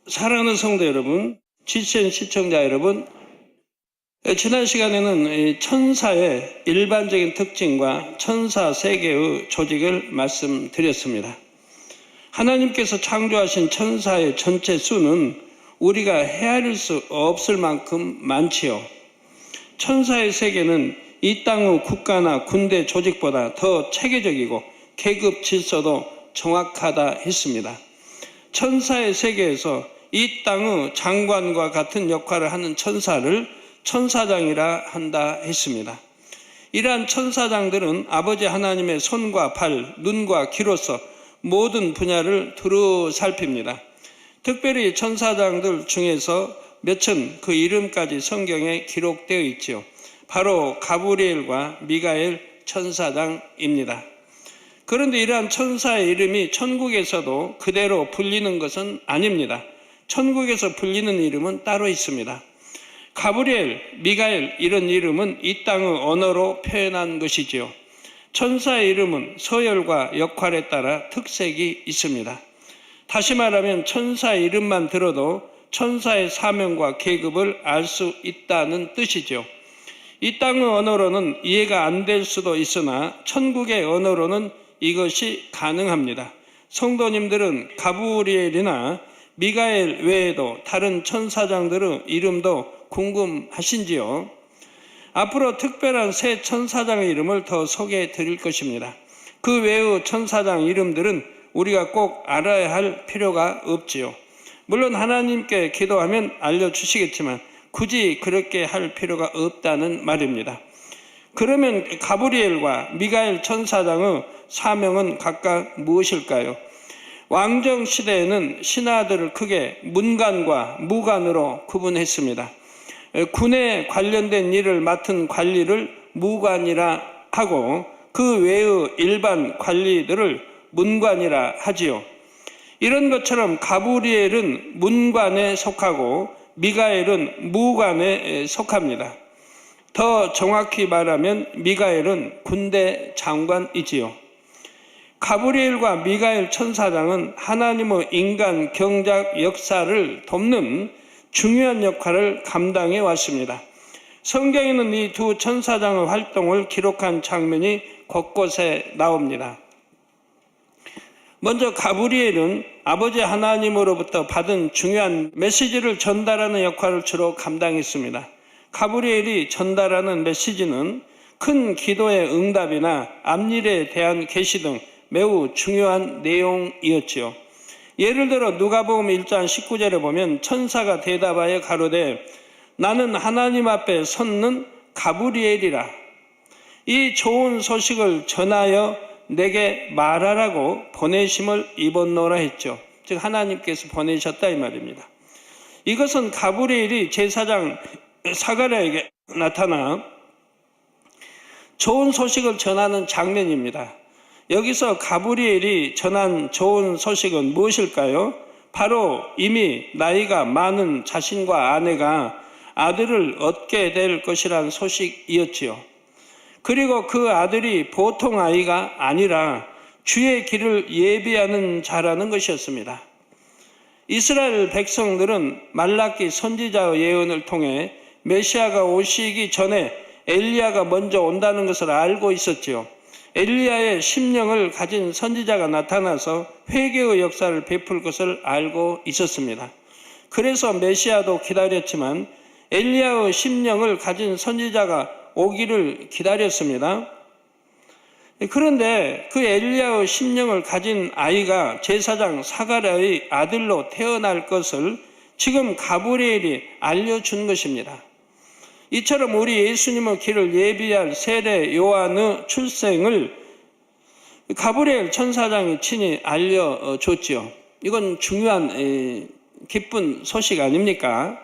사랑하는 성도 여러분, GCN 시청자 여러분, 지난 시간에는 천사의 일반적인 특징과 천사 세계의 조직을 말씀드렸습니다. 하나님께서 창조하신 천사의 전체 수는 우리가 헤아릴 수 없을 만큼 많지요. 천사의 세계는 이 땅의 국가나 군대 조직보다 더 체계적이고 계급 질서도 정확하다 했습니다. 천사의 세계에서 이 땅의 장관과 같은 역할을 하는 천사를 천사장이라 한다 했습니다. 이러한 천사장들은 아버지 하나님의 손과 발, 눈과 귀로서 모든 분야를 두루 살핍니다. 특별히 천사장들 중에서 몇은 그 이름까지 성경에 기록되어 있지요. 바로 가브리엘과 미가엘 천사장입니다. 그런데 이러한 천사의 이름이 천국에서도 그대로 불리는 것은 아닙니다. 천국에서 불리는 이름은 따로 있습니다. 가브리엘, 미가엘 이런 이름은 이 땅의 언어로 표현한 것이지요. 천사의 이름은 서열과 역할에 따라 특색이 있습니다. 다시 말하면 천사의 이름만 들어도 천사의 사명과 계급을 알 수 있다는 뜻이죠. 이 땅의 언어로는 이해가 안 될 수도 있으나 천국의 언어로는 이것이 가능합니다. 성도님들은 가브리엘이나 미가엘 외에도 다른 천사장들의 이름도 궁금하신지요? 앞으로 특별한 새 천사장의 이름을 더 소개해 드릴 것입니다. 그 외의 천사장 이름들은 우리가 꼭 알아야 할 필요가 없지요. 물론 하나님께 기도하면 알려주시겠지만 굳이 그렇게 할 필요가 없다는 말입니다. 그러면 가브리엘과 미가엘 천사장의 사명은 각각 무엇일까요? 왕정 시대에는 신하들을 크게 문관과 무관으로 구분했습니다. 군에 관련된 일을 맡은 관리를 무관이라 하고 그 외의 일반 관리들을 문관이라 하지요. 이런 것처럼 가브리엘은 문관에 속하고 미가엘은 무관에 속합니다. 더 정확히 말하면 미가엘은 군대 장관이지요. 가브리엘과 미가엘 천사장은 하나님의 인간 경작 역사를 돕는 중요한 역할을 감당해 왔습니다. 성경에는 이 두 천사장의 활동을 기록한 장면이 곳곳에 나옵니다. 먼저 가브리엘은 아버지 하나님으로부터 받은 중요한 메시지를 전달하는 역할을 주로 감당했습니다. 가브리엘이 전달하는 메시지는 큰 기도의 응답이나 앞일에 대한 계시 등 매우 중요한 내용이었지요. 예를 들어 누가복음 1장 19절에 보면 천사가 대답하여 가로되 나는 하나님 앞에 섰는 가브리엘이라. 이 좋은 소식을 전하여 내게 말하라고 보내심을 입었노라 했죠. 즉 하나님께서 보내셨다 이 말입니다. 이것은 가브리엘이 제사장 사가랴에게 나타나 좋은 소식을 전하는 장면입니다. 여기서 가브리엘이 전한 좋은 소식은 무엇일까요? 바로 이미 나이가 많은 자신과 아내가 아들을 얻게 될 것이란 소식이었지요. 그리고 그 아들이 보통 아이가 아니라 주의 길을 예비하는 자라는 것이었습니다. 이스라엘 백성들은 말라기 선지자의 예언을 통해 메시아가 오시기 전에 엘리야가 먼저 온다는 것을 알고 있었지요. 엘리야의 심령을 가진 선지자가 나타나서 회개의 역사를 베풀 것을 알고 있었습니다. 그래서 메시아도 기다렸지만 엘리야의 심령을 가진 선지자가 오기를 기다렸습니다. 그런데 그 엘리야의 심령을 가진 아이가 제사장 사가랴의 아들로 태어날 것을 지금 가브리엘이 알려준 것입니다. 이처럼 우리 예수님의 길을 예비할 세례 요한의 출생을 가브리엘 천사장이 친히 알려줬지요. 이건 중요한 기쁜 소식 아닙니까?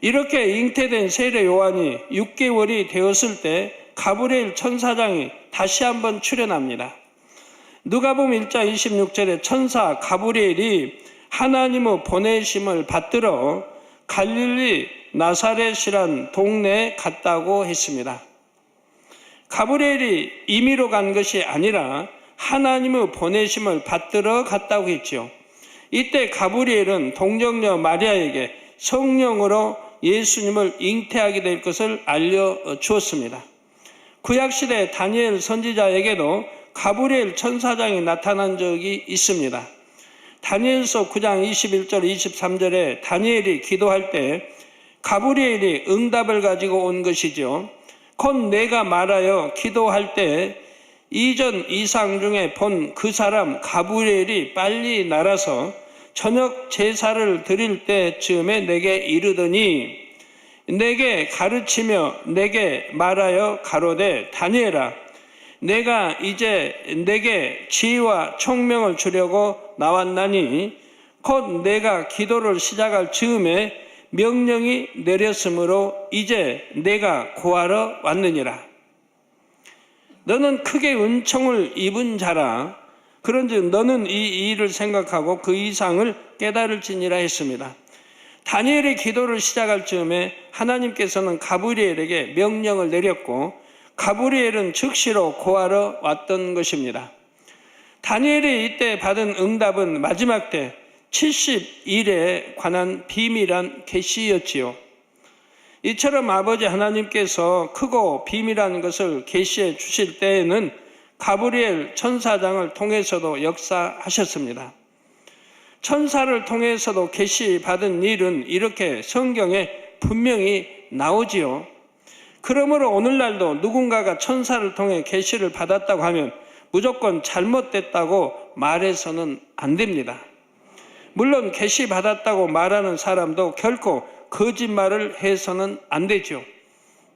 이렇게 잉태된 세례 요한이 6개월이 되었을 때 가브리엘 천사장이 다시 한번 출현합니다. 누가복음 1장 26절에 천사 가브리엘이 하나님의 보내심을 받들어 갈릴리 나사렛이란 동네에 갔다고 했습니다. 가브리엘이 임의로 간 것이 아니라 하나님의 보내심을 받들어 갔다고 했죠. 이때 가브리엘은 동정녀 마리아에게 성령으로 예수님을 잉태하게 될 것을 알려주었습니다. 구약시대 다니엘 선지자에게도 가브리엘 천사장이 나타난 적이 있습니다. 다니엘서 9장 21절 23절에 다니엘이 기도할 때 가브리엘이 응답을 가지고 온 것이죠. 곧 내가 말하여 기도할 때 이전 이상 중에 본 그 사람 가브리엘이 빨리 날아서 저녁 제사를 드릴 때쯤에 내게 이르더니 내게 가르치며 내게 말하여 가로되 다니엘아 내가 이제 내게 지혜와 총명을 주려고 나왔나니 곧 내가 기도를 시작할 즈음에 명령이 내렸으므로 이제 내가 고하러 왔느니라. 너는 크게 은총을 입은 자라. 그런즉 너는 이 일을 생각하고 그 이상을 깨달을지니라 했습니다. 다니엘의 기도를 시작할 즈음에 하나님께서는 가브리엘에게 명령을 내렸고 가브리엘은 즉시로 고하러 왔던 것입니다. 다니엘이 이때 받은 응답은 마지막 때 70일에 관한 비밀한 계시였지요. 이처럼 아버지 하나님께서 크고 비밀한 것을 계시해 주실 때에는 가브리엘 천사장을 통해서도 역사하셨습니다. 천사를 통해서도 계시받은 일은 이렇게 성경에 분명히 나오지요. 그러므로 오늘날도 누군가가 천사를 통해 계시를 받았다고 하면 무조건 잘못됐다고 말해서는 안 됩니다. 물론 계시받았다고 말하는 사람도 결코 거짓말을 해서는 안 되죠.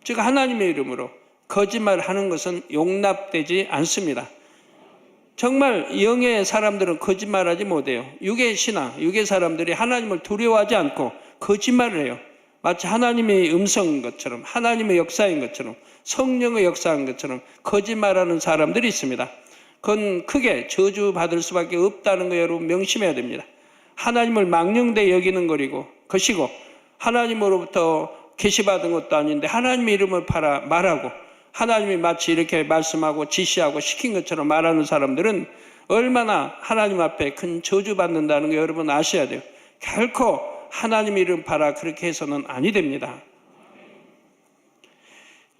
즉 하나님의 이름으로 거짓말을 하는 것은 용납되지 않습니다. 정말 영의 사람들은 거짓말하지 못해요. 육의 신앙, 육의 사람들이 하나님을 두려워하지 않고 거짓말을 해요. 마치 하나님의 음성인 것처럼, 하나님의 역사인 것처럼, 성령의 역사인 것처럼 거짓말하는 사람들이 있습니다. 그건 크게 저주받을 수밖에 없다는 거 여러분 명심해야 됩니다. 하나님을 망령되이 여기는 것이고 하나님으로부터 계시받은 것도 아닌데 하나님의 이름을 말하고 하나님이 마치 이렇게 말씀하고 지시하고 시킨 것처럼 말하는 사람들은 얼마나 하나님 앞에 큰 저주받는다는 거 여러분 아셔야 돼요. 결코 하나님 이름 팔아 그렇게 해서는 아니 됩니다.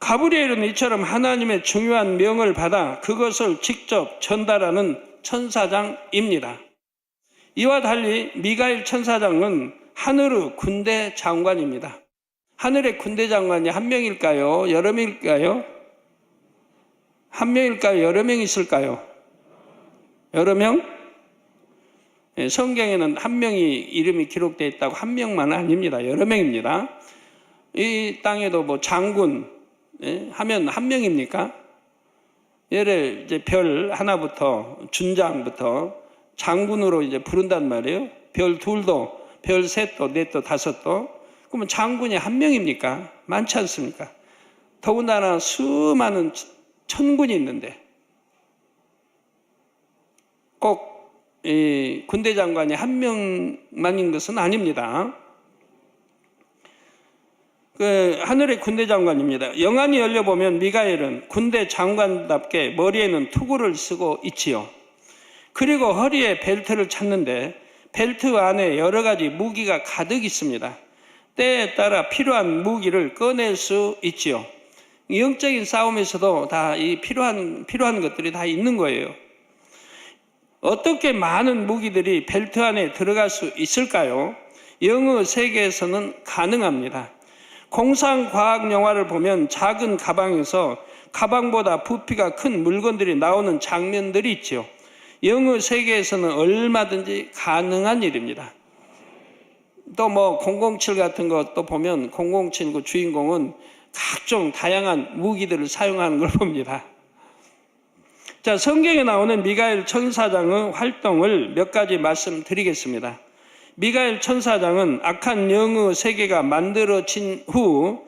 가브리엘은 이처럼 하나님의 중요한 명을 받아 그것을 직접 전달하는 천사장입니다. 이와 달리 미가엘 천사장은 하늘의 군대 장관입니다. 하늘의 군대 장관이 한 명일까요? 여러 명일까요? 한 명일까요? 여러 명 있을까요? 여러 명? 성경에는 한 명이 이름이 기록되어 있다고 한 명만 아닙니다. 여러 명입니다. 이 땅에도 뭐 장군 하면 한 명입니까? 예를 이제 별 하나부터 준장부터 장군으로 이제 부른단 말이에요. 별 둘도, 별 셋도, 넷도, 다섯도. 그러면 장군이 한 명입니까? 많지 않습니까? 더군다나 수많은 천군이 있는데 꼭 이 군대 장관이 한 명만인 것은 아닙니다. 그 하늘의 군대 장관입니다. 영안이 열려보면 미가엘은 군대 장관답게 머리에는 투구를 쓰고 있지요. 그리고 허리에 벨트를 찼는데 벨트 안에 여러 가지 무기가 가득 있습니다. 때에 따라 필요한 무기를 꺼낼 수 있지요. 영적인 싸움에서도 다 이 필요한 것들이 다 있는 거예요. 어떻게 많은 무기들이 벨트 안에 들어갈 수 있을까요? 영의 세계에서는 가능합니다. 공상과학 영화를 보면 작은 가방에서 가방보다 부피가 큰 물건들이 나오는 장면들이 있죠. 영의 세계에서는 얼마든지 가능한 일입니다. 또 뭐 007 같은 것도 보면 007 그 주인공은 각종 다양한 무기들을 사용하는 걸 봅니다. 자, 성경에 나오는 미가엘 천사장의 활동을 몇 가지 말씀드리겠습니다. 미가엘 천사장은 악한 영의 세계가 만들어진 후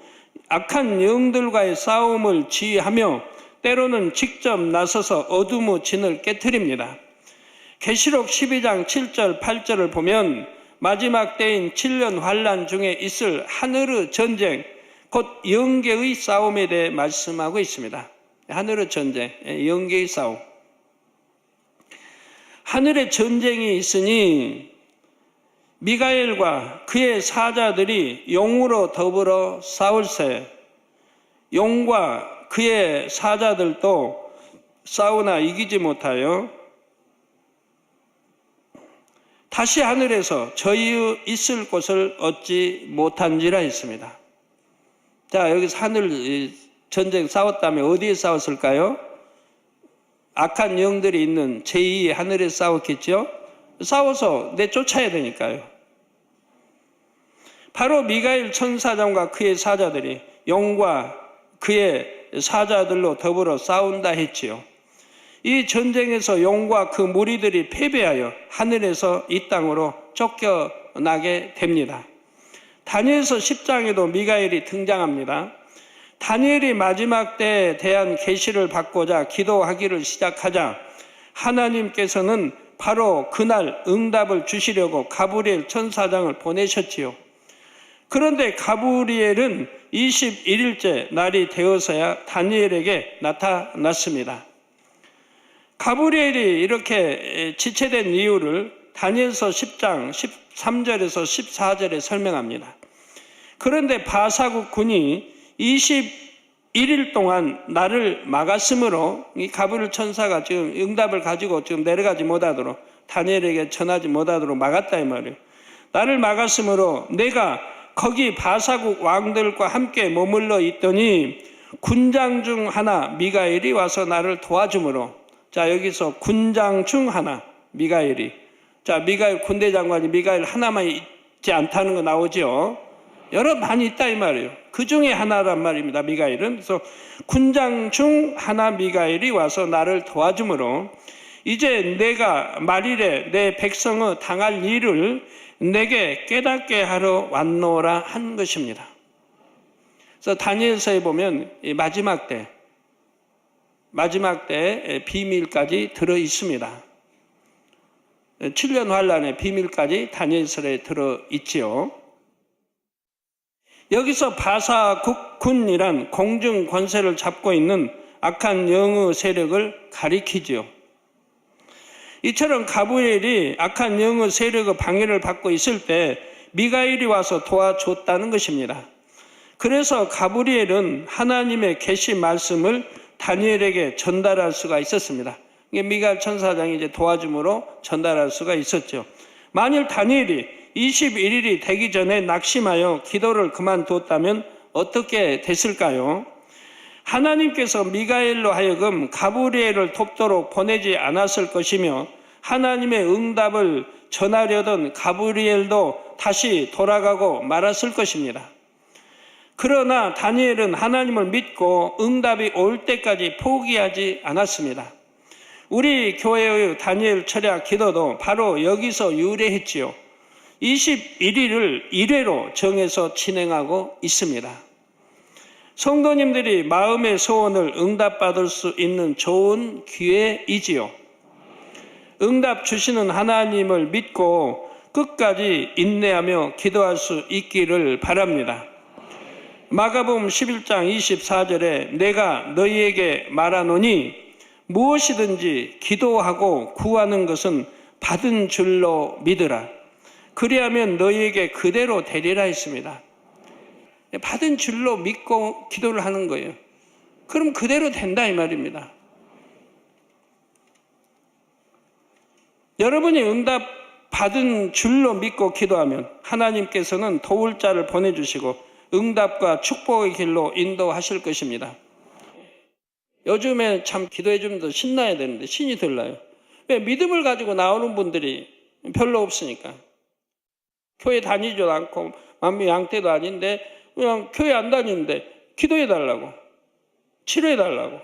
악한 영들과의 싸움을 지휘하며 때로는 직접 나서서 어둠의 진을 깨트립니다. 계시록 12장 7절 8절을 보면 마지막 때인 7년 환란 중에 있을 하늘의 전쟁, 곧 영계의 싸움에 대해 말씀하고 있습니다. 하늘의 전쟁, 영계의 싸움. 하늘의 전쟁이 있으니 미가엘과 그의 사자들이 용으로 더불어 싸울세 용과 그의 사자들도 싸우나 이기지 못하여 다시 하늘에서 저희 있을 곳을 얻지 못한지라 했습니다. 자, 여기서 하늘 전쟁 싸웠다면 어디에 싸웠을까요? 악한 영들이 있는 제2의 하늘에 싸웠겠죠? 싸워서 내쫓아야 되니까요. 바로 미가엘 천사장과 그의 사자들이 용과 그의 사자들로 더불어 싸운다 했지요. 이 전쟁에서 용과 그 무리들이 패배하여 하늘에서 이 땅으로 쫓겨나게 됩니다. 다니엘서 10장에도 미가엘이 등장합니다. 다니엘이 마지막 때에 대한 계시를 받고자 기도하기를 시작하자 하나님께서는 바로 그날 응답을 주시려고 가브리엘 천사장을 보내셨지요. 그런데 가브리엘은 21일째 날이 되어서야 다니엘에게 나타났습니다. 가브리엘이 이렇게 지체된 이유를 다니엘서 10장 13절에서 14절에 설명합니다. 그런데 바사국 군이 21일 동안 나를 막았으므로 이 가브리엘 천사가 지금 응답을 가지고 지금 내려가지 못하도록 다니엘에게 전하지 못하도록 막았다 이 말이에요. 나를 막았으므로 내가 거기 바사국 왕들과 함께 머물러 있더니 군장 중 하나 미가엘이 와서 나를 도와주므로 자 여기서 군장 중 하나 미가엘이 자 미가엘 군대 장관이 미가엘 하나만 있지 않다는 거 나오죠. 여러 많이 있다 이 말이에요. 그 중에 하나란 말입니다. 미가엘은. 그래서 군장 중 하나 미가엘이 와서 나를 도와주므로 이제 내가 말일에 내 백성의 당할 일을 내게 깨닫게 하러 왔노라 한 것입니다. 그래서 다니엘서에 보면 마지막 때 비밀까지 들어 있습니다. 7년 환란의 비밀까지 다니엘서에 들어 있지요. 여기서 바사국군이란 공중 권세를 잡고 있는 악한 영의 세력을 가리키지요. 이처럼 가브리엘이 악한 영의 세력의 방해를 받고 있을 때 미가엘이 와서 도와줬다는 것입니다. 그래서 가브리엘은 하나님의 계시 말씀을 다니엘에게 전달할 수가 있었습니다. 미가엘 천사장이 이제 도와줌으로 전달할 수가 있었죠. 만일 다니엘이 21일이 되기 전에 낙심하여 기도를 그만두었다면 어떻게 됐을까요? 하나님께서 미가엘로 하여금 가브리엘을 돕도록 보내지 않았을 것이며 하나님의 응답을 전하려던 가브리엘도 다시 돌아가고 말았을 것입니다. 그러나 다니엘은 하나님을 믿고 응답이 올 때까지 포기하지 않았습니다. 우리 교회의 다니엘 철야 기도도 바로 여기서 유래했지요. 21일을 1회로 정해서 진행하고 있습니다. 성도님들이 마음의 소원을 응답받을 수 있는 좋은 기회이지요. 응답 주시는 하나님을 믿고 끝까지 인내하며 기도할 수 있기를 바랍니다. 마가복음 11장 24절에 내가 너희에게 말하노니 무엇이든지 기도하고 구하는 것은 받은 줄로 믿으라. 그리하면 너희에게 그대로 되리라 했습니다. 받은 줄로 믿고 기도를 하는 거예요. 그럼 그대로 된다 이 말입니다. 여러분이 응답 받은 줄로 믿고 기도하면 하나님께서는 도울 자를 보내주시고 응답과 축복의 길로 인도하실 것입니다. 요즘에 참 기도해 주면 더 신나야 되는데 신이 덜 나요. 왜? 믿음을 가지고 나오는 분들이 별로 없으니까. 교회 다니지도 않고 만민양떼도 아닌데 그냥 교회 안 다니는데 기도해 달라고 치료해 달라고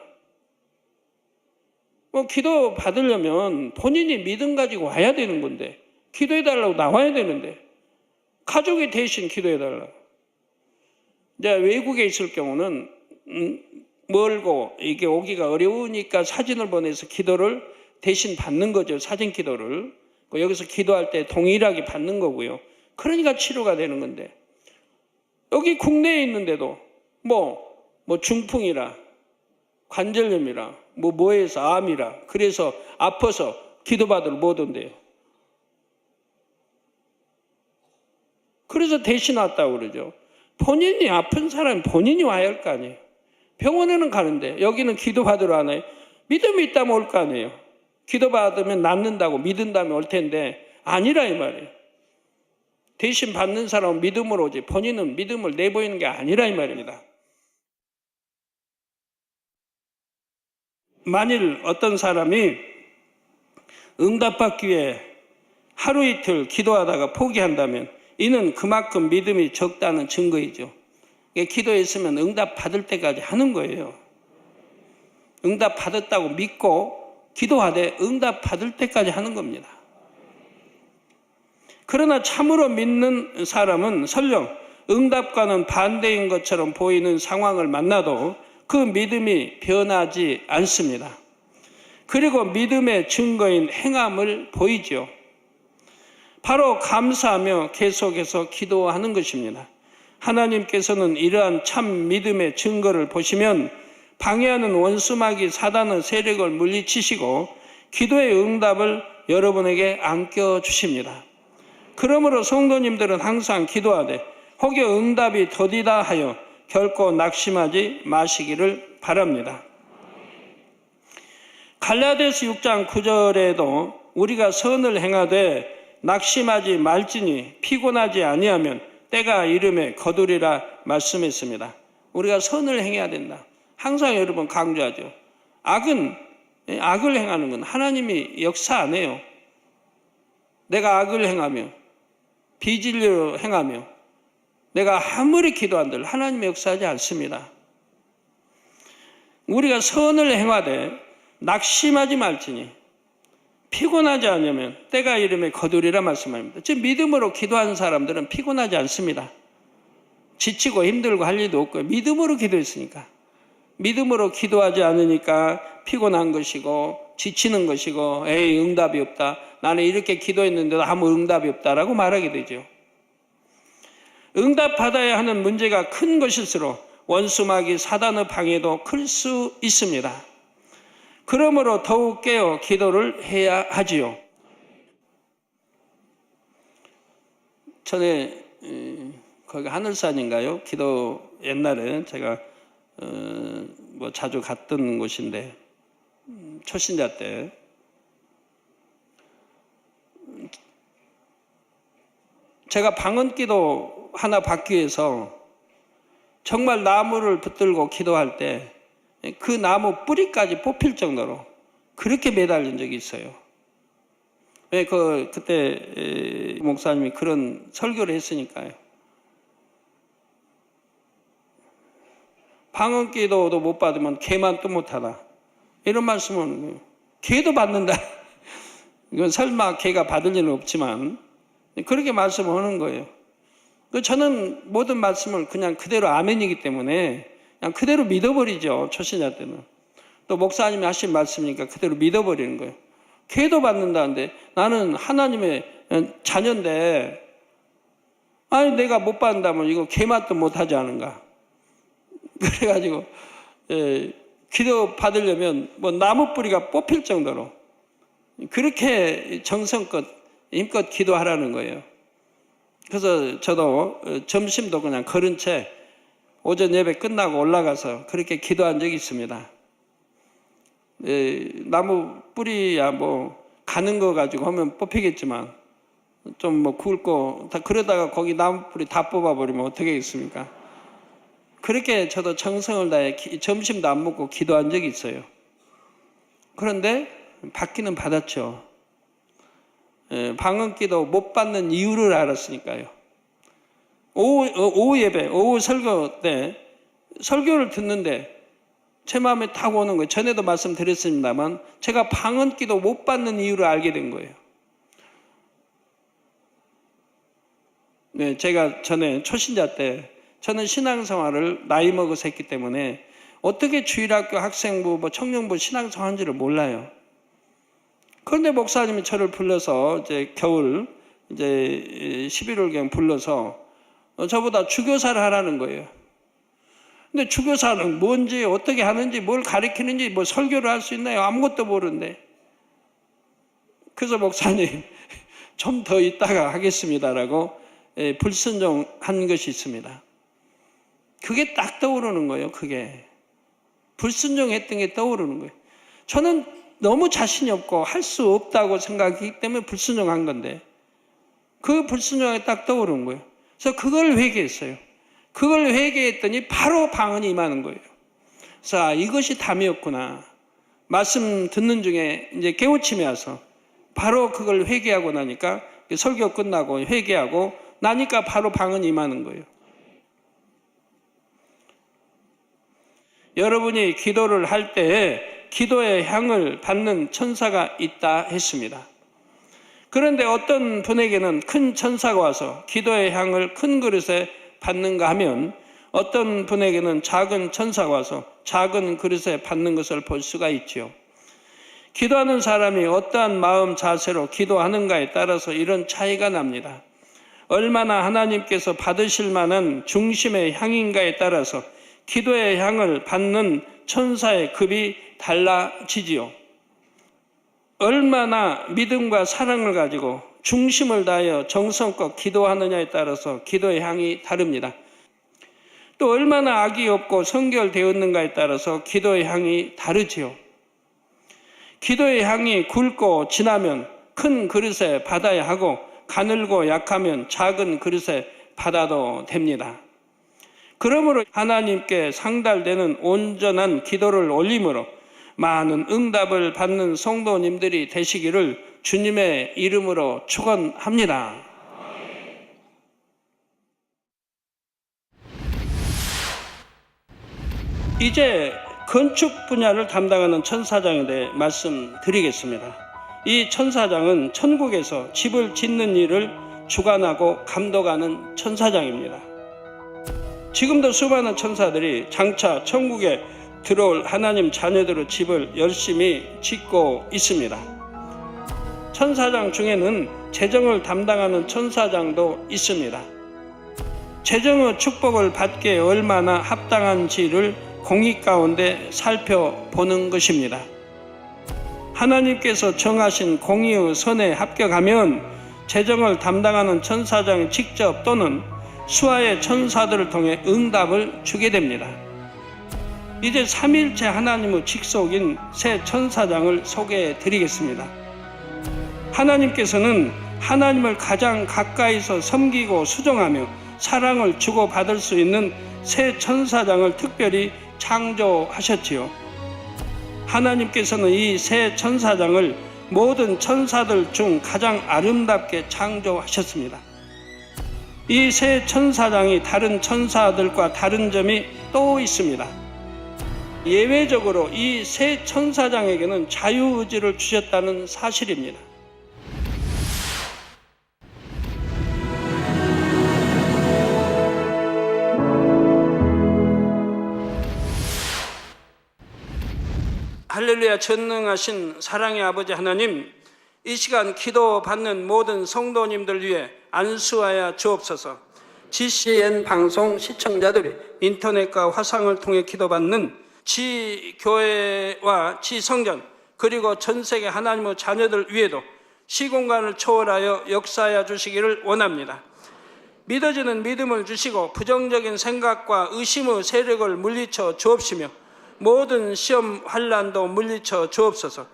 기도 받으려면 본인이 믿음 가지고 와야 되는 건데 기도해 달라고 나와야 되는데 가족이 대신 기도해 달라고. 이제 외국에 있을 경우는 멀고 이게 오기가 어려우니까 사진을 보내서 기도를 대신 받는 거죠. 사진 기도를 여기서 기도할 때 동일하게 받는 거고요. 그러니까 치료가 되는 건데 여기 국내에 있는데도 뭐 중풍이라 관절염이라 뭐해서 암이라 그래서 아파서 기도받으러 못 온대요. 그래서 대신 왔다고 그러죠. 본인이 아픈 사람이 본인이 와야 할 거 아니에요. 병원에는 가는데 여기는 기도받으러 하나요? 믿음이 있다면 올 거 아니에요. 기도받으면 낫는다고 믿은다면 올 텐데 아니라 이 말이에요. 대신 받는 사람은 믿음으로 오지 본인은 믿음을 내보이는 게 아니라 이 말입니다. 만일 어떤 사람이 응답받기 위해 하루 이틀 기도하다가 포기한다면 이는 그만큼 믿음이 적다는 증거이죠. 기도했으면 응답 받을 때까지 하는 거예요. 응답 받았다고 믿고 기도하되 응답 받을 때까지 하는 겁니다. 그러나 참으로 믿는 사람은 설령 응답과는 반대인 것처럼 보이는 상황을 만나도 그 믿음이 변하지 않습니다. 그리고 믿음의 증거인 행함을 보이죠. 바로 감사하며 계속해서 기도하는 것입니다. 하나님께서는 이러한 참 믿음의 증거를 보시면 방해하는 원수마귀 사단의 세력을 물리치시고 기도의 응답을 여러분에게 안겨주십니다. 그러므로 성도님들은 항상 기도하되 혹여 응답이 더디다 하여 결코 낙심하지 마시기를 바랍니다. 갈라디아서 6장 9절에도 우리가 선을 행하되 낙심하지 말지니 피곤하지 아니하면 때가 이름에 거두리라 말씀했습니다. 우리가 선을 행해야 된다. 항상 여러분 강조하죠. 악을 행하는 건 하나님이 역사 안 해요. 내가 악을 행하며 비진리로 행하며 내가 아무리 기도한들 하나님이 역사하지 않습니다. 우리가 선을 행하되 낙심하지 말지니 피곤하지 않으면 때가 이름에 거두리라 말씀합니다. 즉 믿음으로 기도하는 사람들은 피곤하지 않습니다. 지치고 힘들고 할 일도 없고요. 믿음으로 기도했으니까. 믿음으로 기도하지 않으니까 피곤한 것이고 지치는 것이고 에이 응답이 없다. 나는 이렇게 기도했는데도 아무 응답이 없다라고 말하게 되죠. 응답받아야 하는 문제가 큰 것일수록 원수마귀 사단의 방해도 클 수 있습니다. 그러므로 더욱 깨어 기도를 해야 하지요. 전에 거기 하늘산인가요? 기도 옛날에 제가 자주 갔던 곳인데 초신자 때 제가 방언기도 하나 받기 위해서 정말 나무를 붙들고 기도할 때 그 나무 뿌리까지 뽑힐 정도로 그렇게 매달린 적이 있어요. 그때 목사님이 그런 설교를 했으니까요. 방언기도도 못 받으면 개만 또 못하다. 이런 말씀은 개도 받는다. 이건 설마 개가 받을 일은 없지만 그렇게 말씀하는 거예요. 저는 모든 말씀을 그냥 그대로 아멘이기 때문에 그냥 그대로 믿어버리죠. 초신자 때는. 또 목사님이 하신 말씀이니까 그대로 믿어버리는 거예요. 개도 받는다는데 나는 하나님의 자녀인데 아니 내가 못 받는다면 이거 개맛도 못하지 않은가. 그래가지고 기도 받으려면 나무 뿌리가 뽑힐 정도로 그렇게 정성껏 힘껏 기도하라는 거예요. 그래서 저도 점심도 그냥 걸은 채 오전 예배 끝나고 올라가서 그렇게 기도한 적이 있습니다. 나무 뿌리야 가는 거 가지고 하면 뽑히겠지만 좀 굵고 다 그러다가 거기 나무 뿌리 다 뽑아버리면 어떻게 하겠습니까? 그렇게 저도 정성을 다해 점심도 안 먹고 기도한 적이 있어요. 그런데 받기는 받았죠. 방언기도 못 받는 이유를 알았으니까요. 오후 예배, 오후 설교 때 설교를 듣는데 제 마음에 딱 오는 거예요. 전에도 말씀드렸습니다만 제가 방언기도 못 받는 이유를 알게 된 거예요. 제가 전에 초신자 때 저는 신앙생활을 나이 먹어서 했기 때문에 어떻게 주일학교 학생부, 청년부 신앙생활인지를 몰라요. 그런데 목사님이 저를 불러서 겨울 11월경 불러서 저보다 주교사를 하라는 거예요. 근데 주교사는 뭔지 어떻게 하는지 뭘 가르치는지 설교를 할 수 있나요? 아무것도 모르는데. 그래서 목사님 좀 더 있다가 하겠습니다라고 불순종한 것이 있습니다. 그게 딱 떠오르는 거예요. 그게 불순종했던 게 떠오르는 거예요. 저는 너무 자신이 없고 할 수 없다고 생각하기 때문에 불순종한 건데 그 불순종이 딱 떠오르는 거예요. 그래서 그걸 회개했어요. 그걸 회개했더니 바로 방언이 임하는 거예요. 그래서 이것이 담이었구나. 말씀 듣는 중에 이제 깨우침이 와서 바로 그걸 회개하고 나니까 설교 끝나고 회개하고 나니까 바로 방언이 임하는 거예요. 여러분이 기도를 할 때 기도의 향을 받는 천사가 있다 했습니다. 그런데 어떤 분에게는 큰 천사가 와서 기도의 향을 큰 그릇에 받는가 하면 어떤 분에게는 작은 천사가 와서 작은 그릇에 받는 것을 볼 수가 있지요. 기도하는 사람이 어떠한 마음 자세로 기도하는가에 따라서 이런 차이가 납니다. 얼마나 하나님께서 받으실 만한 중심의 향인가에 따라서 기도의 향을 받는 천사의 급이 달라지지요. 얼마나 믿음과 사랑을 가지고 중심을 다하여 정성껏 기도하느냐에 따라서 기도의 향이 다릅니다. 또 얼마나 악이 없고 성결되었는가에 따라서 기도의 향이 다르지요. 기도의 향이 굵고 진하면 큰 그릇에 받아야 하고 가늘고 약하면 작은 그릇에 받아도 됩니다. 그러므로 하나님께 상달되는 온전한 기도를 올림으로 많은 응답을 받는 성도님들이 되시기를 주님의 이름으로 축원합니다. 이제 건축 분야를 담당하는 천사장에 대해 말씀드리겠습니다. 이 천사장은 천국에서 집을 짓는 일을 주관하고 감독하는 천사장입니다. 지금도 수많은 천사들이 장차 천국에 들어올 하나님 자녀들의 집을 열심히 짓고 있습니다. 천사장 중에는 재정을 담당하는 천사장도 있습니다. 재정의 축복을 받기에 얼마나 합당한지를 공의 가운데 살펴보는 것입니다. 하나님께서 정하신 공의의 선에 합격하면 재정을 담당하는 천사장이 직접 또는 수하의 천사들을 통해 응답을 주게 됩니다. 이제 삼위일체 하나님의 직속인 새 천사장을 소개해 드리겠습니다. 하나님께서는 하나님을 가장 가까이서 섬기고 수종하며 사랑을 주고받을 수 있는 새 천사장을 특별히 창조하셨지요. 하나님께서는 이 새 천사장을 모든 천사들 중 가장 아름답게 창조하셨습니다. 이 새 천사장이 다른 천사들과 다른 점이 또 있습니다. 예외적으로 이 새 천사장에게는 자유의지를 주셨다는 사실입니다. 할렐루야. 전능하신 사랑의 아버지 하나님, 이 시간 기도받는 모든 성도님들 위해 안수하여 주옵소서. GCN 방송 시청자들이 인터넷과 화상을 통해 기도받는 지교회와 지성전 그리고 전세계 하나님의 자녀들 위에도 시공간을 초월하여 역사하여 주시기를 원합니다. 믿어지는 믿음을 주시고 부정적인 생각과 의심의 세력을 물리쳐 주옵시며 모든 시험 환난도 물리쳐 주옵소서.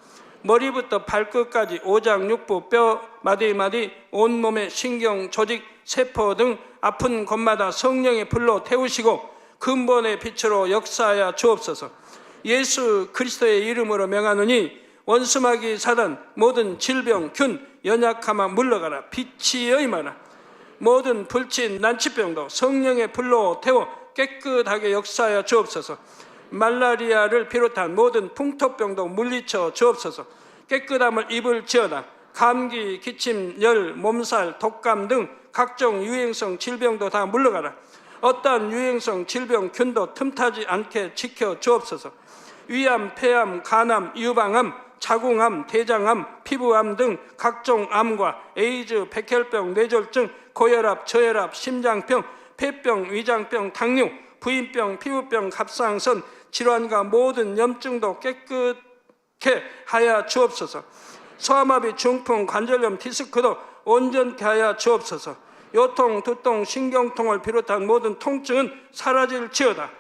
머리부터 발끝까지 오장육부 뼈 마디마디 온몸의 신경 조직 세포 등 아픈 곳마다 성령의 불로 태우시고 근본의 빛으로 역사하여 주옵소서. 예수 그리스도의 이름으로 명하노니 원수마귀 사단 모든 질병 균 연약함아 물러가라. 빛이 임하라. 모든 불친 난치병도 성령의 불로 태워 깨끗하게 역사하여 주옵소서. 말라리아를 비롯한 모든 풍토병도 물리쳐 주옵소서. 깨끗함을 입을지어다. 감기, 기침, 열, 몸살, 독감 등 각종 유행성 질병도 다 물러가라. 어떠한 유행성 질병 균도 틈타지 않게 지켜 주옵소서. 위암, 폐암, 간암, 유방암, 자궁암, 대장암, 피부암 등 각종 암과 에이즈, 백혈병, 뇌졸중, 고혈압, 저혈압, 심장병, 폐병, 위장병, 당뇨, 부인병, 피부병, 갑상선 질환과 모든 염증도 깨끗게 하여 주옵소서. 소아마비, 중풍, 관절염, 디스크도 온전케 하여 주옵소서. 요통, 두통, 신경통을 비롯한 모든 통증은 사라질지어다.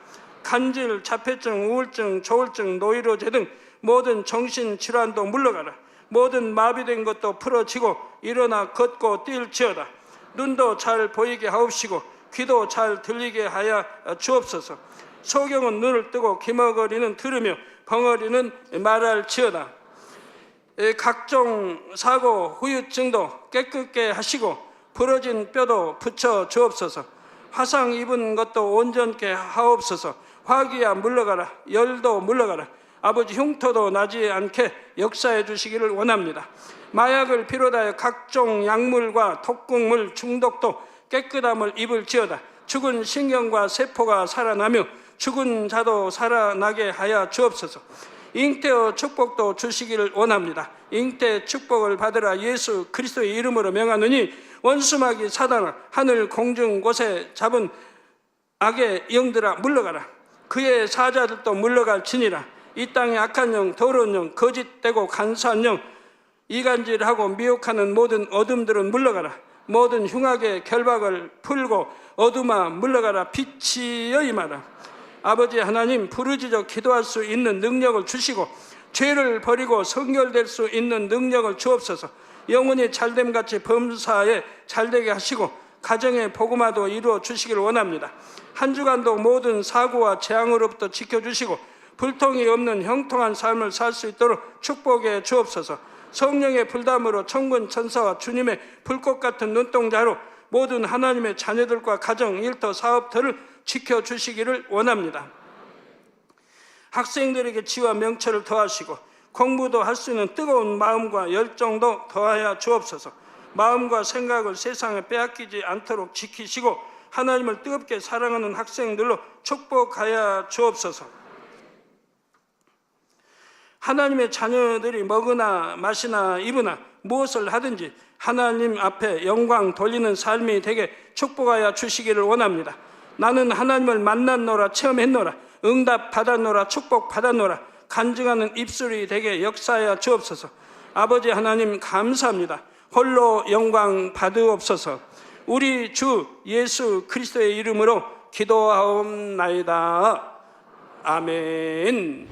간질, 자폐증, 우울증, 조울증, 노이로제 등 모든 정신질환도 물러가라. 모든 마비된 것도 풀어지고 일어나 걷고 뛸지어다. 눈도 잘 보이게 하옵시고 귀도 잘 들리게 하여 주옵소서. 소경은 눈을 뜨고 기머거리는 들으며 벙어리는 말할지어다. 각종 사고, 후유증도 깨끗게 하시고 부러진 뼈도 붙여 주옵소서. 화상 입은 것도 온전케 하옵소서. 화기야 물러가라. 열도 물러가라. 아버지 흉터도 나지 않게 역사해 주시기를 원합니다. 마약을 비롯하여 각종 약물과 독극물 중독도 깨끗함을 입을지어다. 죽은 신경과 세포가 살아나며 죽은 자도 살아나게 하여 주옵소서. 잉태의 축복도 주시기를 원합니다. 잉태 축복을 받으라. 예수 그리스도의 이름으로 명하노니 원수마귀 사단아, 하늘 공중 곳에 잡은 악의 영들아 물러가라. 그의 사자들도 물러갈지니라. 이 땅의 악한 영, 더러운 영, 거짓되고 간사한 영, 이간질하고 미혹하는 모든 어둠들은 물러가라. 모든 흉악의 결박을 풀고 어둠아 물러가라. 빛이여 임하라. 아버지 하나님, 부르짖어 기도할 수 있는 능력을 주시고 죄를 버리고 성결될 수 있는 능력을 주옵소서. 영혼이 잘됨같이 범사에 잘되게 하시고 가정의 복음화도 이루어 주시기를 원합니다. 한 주간도 모든 사고와 재앙으로부터 지켜주시고 불통이 없는 형통한 삶을 살 수 있도록 축복해 주옵소서. 성령의 불담으로 천군 천사와 주님의 불꽃 같은 눈동자로 모든 하나님의 자녀들과 가정, 일터, 사업터를 지켜주시기를 원합니다. 학생들에게 지와 명철을 더하시고 공부도 할 수 있는 뜨거운 마음과 열정도 더하여 주옵소서. 마음과 생각을 세상에 빼앗기지 않도록 지키시고 하나님을 뜨겁게 사랑하는 학생들로 축복하여 주옵소서. 하나님의 자녀들이 먹으나 마시나 입으나 무엇을 하든지 하나님 앞에 영광 돌리는 삶이 되게 축복하여 주시기를 원합니다. 나는 하나님을 만났노라, 체험했노라, 응답 받았노라, 축복 받았노라, 간증하는 입술이 되게 역사하여 주옵소서. 아버지 하나님 감사합니다. 홀로 영광 받으옵소서. 우리 주 예수 그리스도의 이름으로 기도하옵나이다. 아멘.